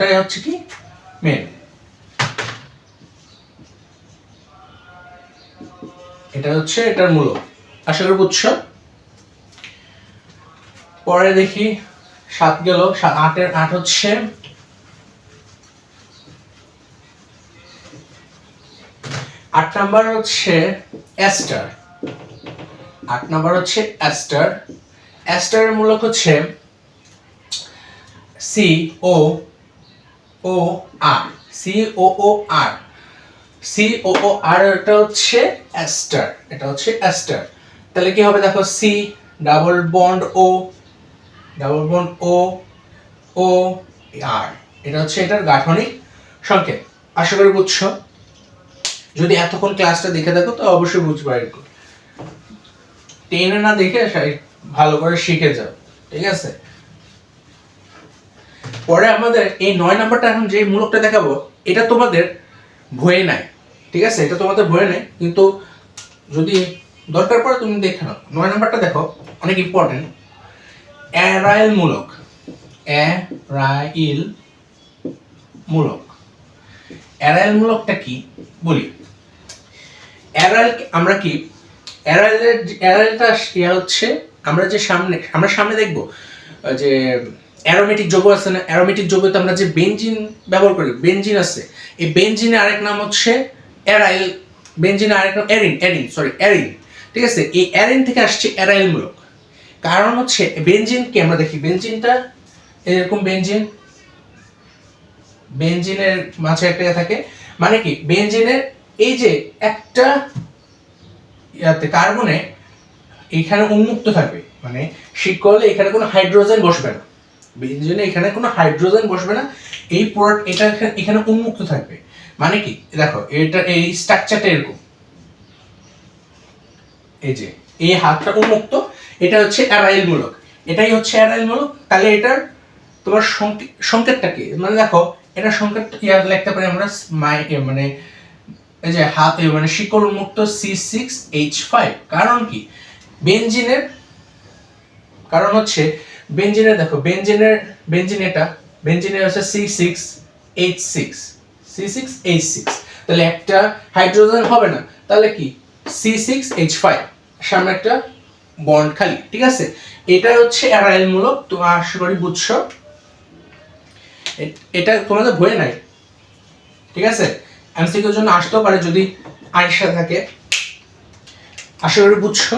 এটাই হচ্ছে কি মেন, এটা হচ্ছে এটার মূলক। আশা করি বুঝছো। পরে দেখি 7 গেল, 8 হচ্ছে 8 নাম্বার হচ্ছে এস্টার। 8 নাম্বার হচ্ছে এস্টার। এস্টারের মূলক হচ্ছে COOR। COOR এটা হচ্ছে এস্টার, এটা হচ্ছে এস্টার। তাহলে কি হবে দেখো, C double bond O double bond O O R, এটা হচ্ছে এটার গাঠনিক সংকেত। আশা করি বুঝছো। যদি এতক্ষণ ক্লাসটা দেখে থাকো তো অবশ্যই বুঝবে, এরকম টেনে না দেখে ভালো করে শিখে যাও, ঠিক আছে। পরে আমাদের এই 9 নাম্বারটা, এখন যে মূলকটা দেখাবো এটা তোমাদের বইয়ে নাই, ঠিক আছে, এটা তোমাদের বইয়ে নাই, কিন্তু যদি দরকার পড়ে তুমি দেখে নাও। 9 নাম্বারটা দেখো, অনেক ইম্পর্টেন্ট। অ্যারাইল মূলক। অ্যারাইল মূলক। অ্যারাইল মূলকটা কি বলি। অ্যারাইল আমরা কি, অ্যারাইলটা হচ্ছে আমরা যে সামনে দেখবো যে অ্যারোমেটিক যৌগ আছে না, অ্যারোমেটিক যৌগতে আমরা যে বেনজিন ব্যবহার করি, বেনজিন আছে, এই বেনজিনের আরেক নাম হচ্ছে অ্যারাইল। বেনজিনের আরেক নাম অ্যারিন, ঠিক আছে। এই অ্যারিন থেকে আসছে অ্যারাইল মূলক। কারণ হচ্ছে বেনজিনকে আমরা দেখি, বেনজিনটা এরকম, বেনজিনের মাঝে একটা থাকে, মানে কি বেনজিনের এই যে একটা কার্বনে এখানে উন্মুক্ত থাকবে, মানে শিকলে এখানে কোনো হাইড্রোজেন বসবে না, বেনজিনে এখানে কোনো হাইড্রোজেন বসবে না, এই প্রোডাক্ট এটা এখানে উন্মুক্ত থাকবে। মানে কি দেখো, এটা এই স্ট্রাকচারটা এরকম, এই যে এই হাতটা উন্মুক্ত, এটা হচ্ছে অ্যারাইল মূলক, এটাই হচ্ছে অ্যারাইল মূলক। তাহলে এটার তোমার সংকেতটা কি, মানে দেখো এটা সংকেত লিখতে পারি আমরা মানে এই যে হাত মানে শিকল উন্মুক্ত C6H5। কারণ কি বেনজিনের, কারণ হচ্ছে বেনজিনের দেখো, বেনজিনের হচ্ছে C6H6, তাহলে একটা হাইড্রোজেন হবে না, তাহলে কি C6H5, সামনে একটা বন্ড খালি, ঠিক আছে। এটা হচ্ছে অ্যারাইল মূলক। তো আশা করি বুঝছো, এটা তোমাদের বইয়ে নাই, ঠিক আছে। এমসিকিউর জন্য আসতেও পারে যদি আইসা থাকে। আশা করি বুঝছো।